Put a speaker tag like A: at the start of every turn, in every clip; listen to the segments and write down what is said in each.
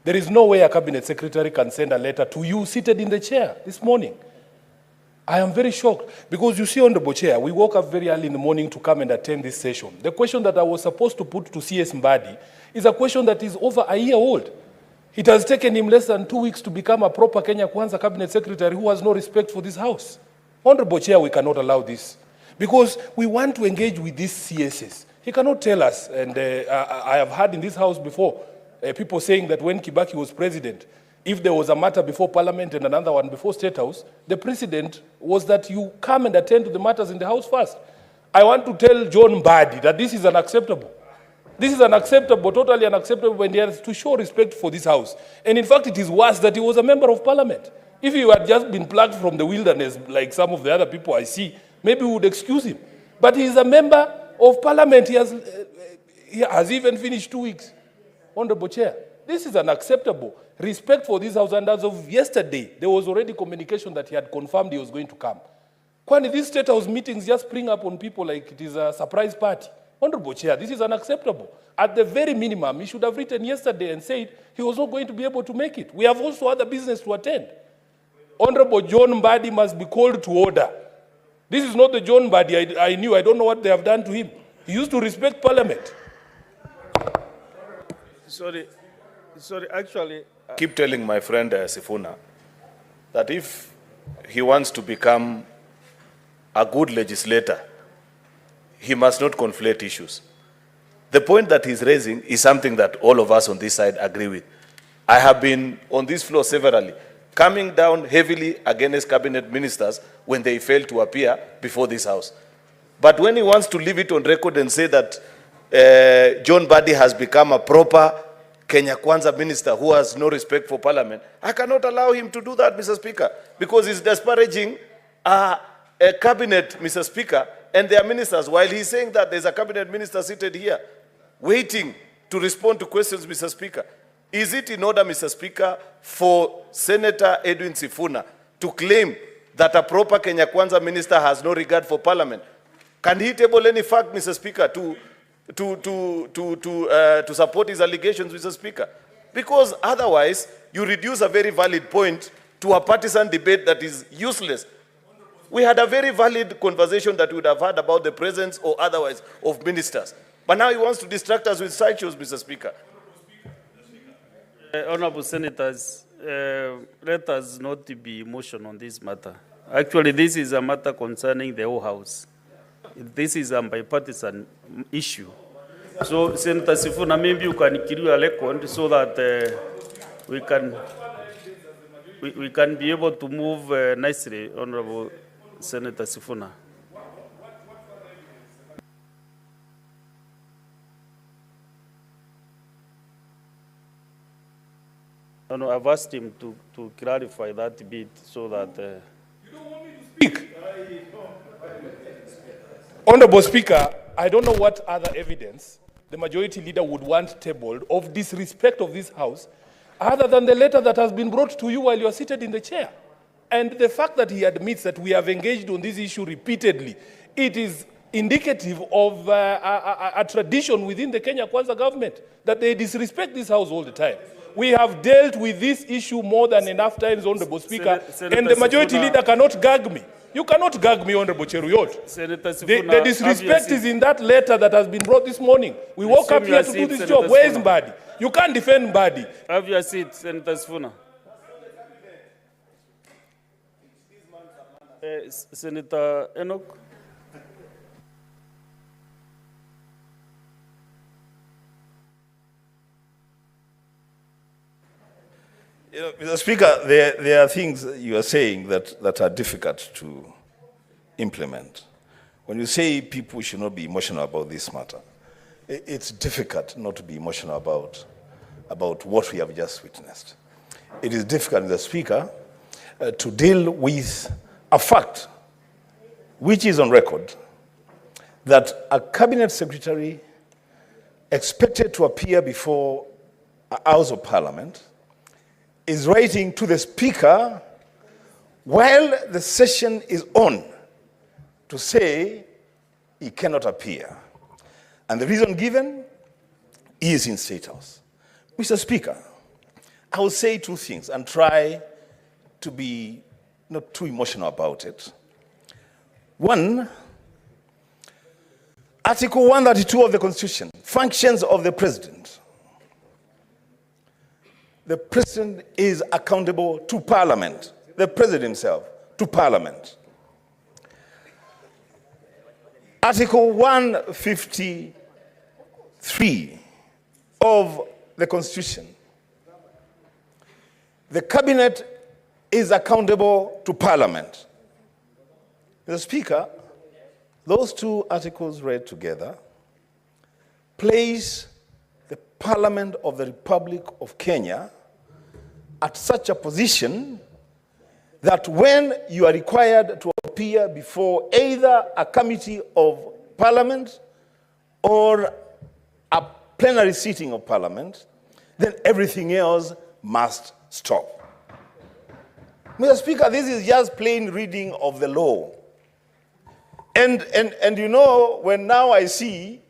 A: There is no way a cabinet secretary can send a letter to you seated in the chair this morning. I am very shocked because you see, Honorable Chair, we woke up very early in the morning to come and attend this session. The question that I was supposed to put to Cs Mbadi is a question that is over a year old. It has taken him less than 2 weeks to become a proper Kenya Kwanza cabinet secretary who has no respect for this house. Honorable Chair, we cannot allow this because we want to engage with these CSs. He cannot tell us, and I have heard in this house before, people saying that when Kibaki was president, if there was a matter before Parliament and another one before State House, the precedent was that you come and attend to the matters in the House first. I want to tell John Mbadi that this is unacceptable. This is unacceptable, totally unacceptable, when he has to show respect for this House. And in fact, it is worse that he was a member of Parliament. If he had just been plucked from the wilderness, like some of the other people I see, maybe we would excuse him. But he is a member of Parliament. He has even finished 2 weeks. Honorable Chair, this is unacceptable. Respect for this House, and as of yesterday, there was already communication that he had confirmed he was going to come. Kwani these State House meetings just spring up on people like it is a surprise party. Honorable Chair, this is unacceptable. At the very minimum, he should have written yesterday and said he was not going to be able to make it. We have also other business to attend. Honorable John Mbadi must be called to order. This is not the John Mbadi I knew. I don't know what they have done to him. He used to respect Parliament.
B: Sorry, actually...
C: Keep telling my friend Sifuna that if he wants to become a good legislator, he must not conflate issues. The point that he's raising is something that all of us on this side agree with. I have been on this floor severally, coming down heavily against cabinet ministers when they fail to appear before this House. But when he wants to leave it on record and say that John Mbadi has become a proper Kenya Kwanza minister who has no respect for Parliament, I cannot allow him to do that, Mr. Speaker, because he's disparaging a cabinet, Mr. Speaker, and their ministers, while he's saying that there's a cabinet minister seated here, waiting to respond to questions, Mr. Speaker. Is it in order, Mr. Speaker, for Senator Edwin Sifuna to claim that a proper Kenya Kwanza minister has no regard for Parliament? Can he table any fact, Mr. Speaker, to support his allegations, Mr. Speaker? Because otherwise, you reduce a very valid point to a partisan debate that is useless. We had a very valid conversation that we would have had about the presence or otherwise of ministers. But now he wants to distract us with sideshows, Mr. Speaker.
B: Honorable Senators, let us not be emotional on this matter. Actually, this is a matter concerning the whole House. This is a bipartisan issue. So, Senator Sifuna, maybe you can kill your record so that we can be able to move nicely, Honorable Senator Sifuna. No, I've asked him to clarify that bit so that...
A: You don't want me to speak? Honorable Speaker, I don't know what other evidence the majority leader would want tabled of disrespect of this House other than the letter that has been brought to you while you are seated in the chair. And the fact that he admits that we have engaged on this issue repeatedly, it is indicative of a tradition within the Kenya Kwanza government that they disrespect this House all the time. We have dealt with this issue more than enough times, Honorable Speaker, and the majority leader cannot gag me. You cannot gag me, Honorable Cheruyot. The disrespect is in that letter that has been brought this morning. We woke up here to do this job. Where is Mbadi? You can't defend Mbadi.
B: Have your seat, Senator Sifuna. Senator Enoch.
D: You know, Mr. Speaker, there are things you are saying that are difficult to implement. When you say people should not be emotional about this matter, it's difficult not to be emotional about what we have just witnessed. It is difficult, Mr. Speaker, to deal with a fact which is on record that a cabinet secretary expected to appear before a House of Parliament is writing to the Speaker while the session is on to say he cannot appear. And the reason given is in State House. Mr. Speaker, I will say two things and try to be not too emotional about it. One, Article 132 of the Constitution, functions of the President. The President is accountable to Parliament. The President himself to Parliament. Article 153 of the Constitution. The Cabinet is accountable to Parliament. Mr. Speaker, those two articles read together place the Parliament of the Republic of Kenya at such a position that when you are required to appear before either a committee of Parliament or a plenary sitting of Parliament, then everything else must stop. Mr. Speaker, this is just plain reading of the law. And you know, when now I see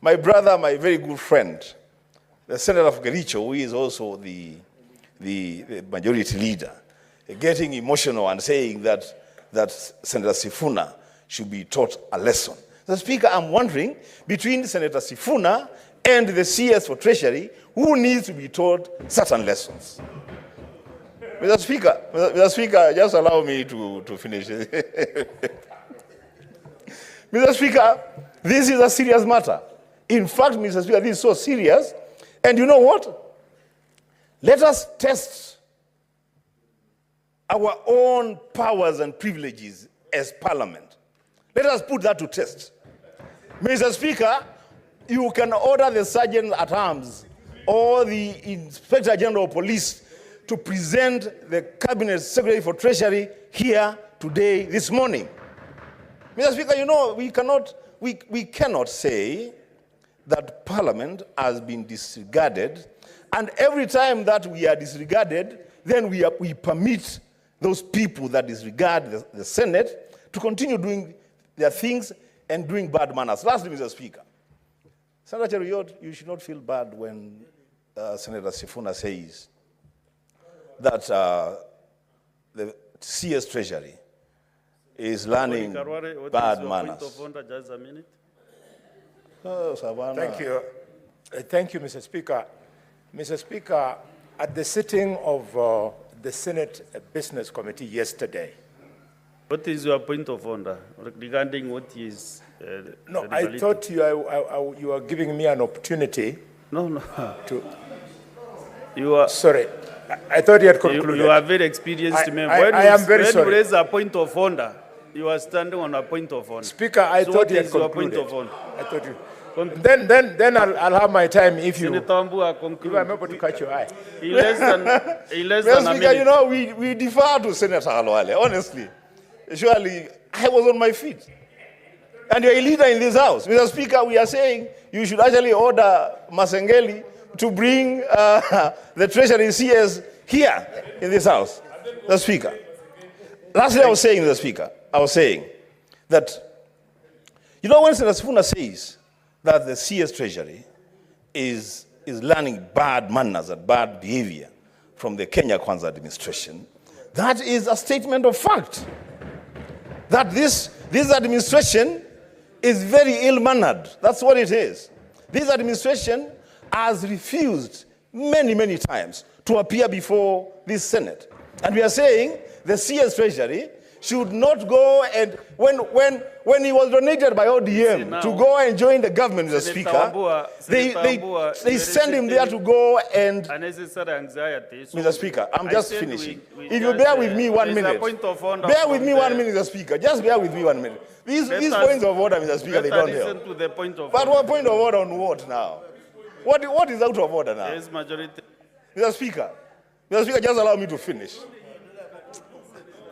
D: my brother, my very good friend, the Senator of Kericho, who is also the majority leader, getting emotional and saying that Senator Sifuna should be taught a lesson. Mr. Speaker, I'm wondering, between Senator Sifuna and the CS for Treasury, who needs to be taught certain lessons? Mr. Speaker, just allow me to finish. Mr. Speaker, this is a serious matter. In fact, Mr. Speaker, this is so serious. And you know what? Let us test our own powers and privileges as Parliament. Let us put that to test. Mr. Speaker, you can order the Sergeant at Arms or the Inspector General of Police to present the Cabinet Secretary for Treasury here today, this morning. Mr. Speaker, you know, we cannot say that Parliament has been disregarded, and every time that we are disregarded, then we permit those people that disregard the Senate to continue doing their things and doing bad manners. Lastly, Mr. Speaker, Senator Cheruyot, you should not feel bad when Senator Sifuna says that the CS Treasury is learning bad manners.
B: Point of order, just a minute.
D: Oh, Savannah.
E: Thank you. Thank you, Mr. Speaker. Mr. Speaker, at the sitting of the Senate Business Committee yesterday.
B: What is your point of order regarding what is...
E: No, I thought you were giving me an opportunity.
B: No.
E: To,
B: you are...
E: Sorry. I thought you had concluded.
B: You are very experienced man.
E: I am very
B: when
E: sorry.
B: you raise a point of order, you are standing on a point of order.
E: Speaker, I
B: so
E: thought you had
B: your
E: concluded.
B: Point of order?
E: I thought you... Then I'll have my time if I'm able to catch your eye.
B: In less than a
D: Speaker,
B: minute.
D: you know, we defer to Senator Halwale, honestly. Surely, I was on my feet. And you're a leader in this house. Mr. Speaker, we are saying you should actually order Masengeli to bring the Treasury CS here in this house. Mr. Speaker. Lastly, I was saying, Mr. Speaker, that, you know, when Senator Sifuna says that the CS Treasury is learning bad manners and bad behavior from the Kenya Kwanza administration, that is a statement of fact. That this administration is very ill-mannered. That's what it is. This administration has refused many times to appear before this Senate. And we are saying the CS Treasury should not go and, when he was donated by ODM to go and join the government, Mr. Speaker, they send him there to go and...
B: Unnecessary anxiety. So
D: Mr. Speaker, I'm just finishing. If you bear with me 1 minute. Bear with me 1 minute, Mr. Speaker. Just bear with me 1 minute. These points of order, Mr. Speaker, they don't help.
B: To the point of
D: but what point of order on what now? What is out of order now?
B: There is majority.
D: Mr. Speaker, just allow me to finish.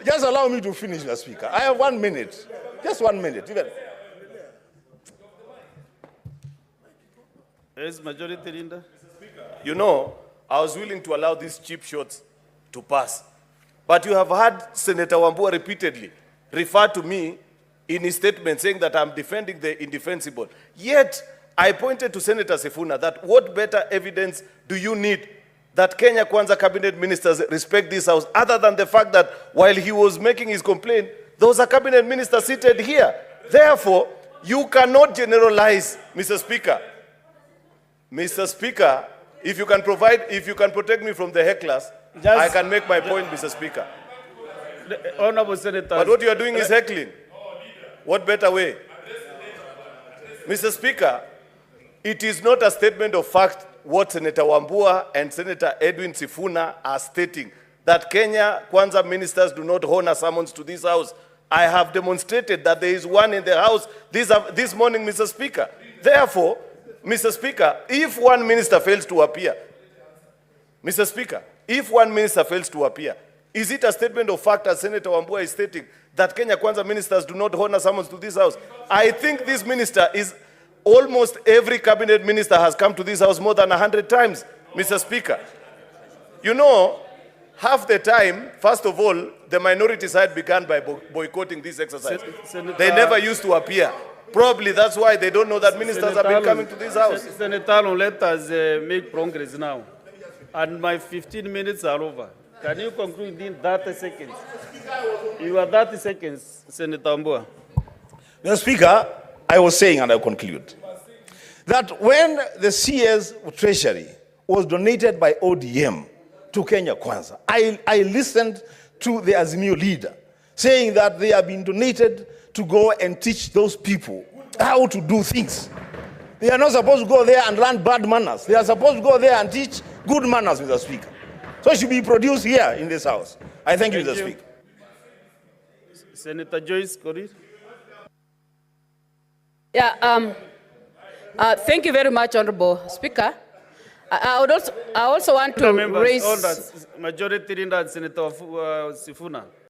D: Just allow me to finish, Mr. Speaker. I have 1 minute. Just 1 minute.
B: There is majority, Linda.
C: You know, I was willing to allow these cheap shots to pass. But you have heard Senator Wambua repeatedly refer to me in his statement saying that I'm defending the indefensible. Yet, I pointed to Senator Sifuna that what better evidence do you need that Kenya Kwanza cabinet ministers respect this house, other than the fact that while he was making his complaint, there was a cabinet minister seated here. Therefore, you cannot generalize, Mr. Speaker. Mr. Speaker, if you can protect me from the hecklers, I can make my point, Mr. Speaker.
B: Honorable Senator.
C: But what you are doing is heckling. What better way? Mr. Speaker, it is not a statement of fact what Senator Wambua and Senator Edwin Sifuna are stating, that Kenya Kwanza ministers do not honor summons to this house. I have demonstrated that there is one in the house this morning, Mr. Speaker. Therefore, Mr. Speaker, if one minister fails to appear, Mr. Speaker, if one minister fails to appear, is it a statement of fact, as Senator Wambua is stating, that Kenya Kwanza ministers do not honor summons to this house? I think this minister is, almost every cabinet minister has come to this house more than 100 times, Mr. Speaker. You know, half the time, first of all, the minority side began by boycotting this exercise. They never used to appear. Probably that's why they don't know that ministers have been coming to this house.
B: Senator, let us make progress now. And my 15 minutes are over. Can you conclude in 30 seconds? You are 30 seconds, Senator Wambua.
D: Mr. Speaker, I was saying, and I'll conclude, that when the CS Treasury was donated by ODM to Kenya Kwanza, I listened to the Azimio leader saying that they have been donated to go and teach those people how to do things. They are not supposed to go there and learn bad manners. They are supposed to go there and teach good manners, Mr. Speaker. So it should be produced here in this house. I thank you, Mr. Speaker.
B: Senator Joyce Korir.
F: Yeah, thank you very much, Honorable Speaker. I also want to raise...
B: Majority Leader Senator Sifuna.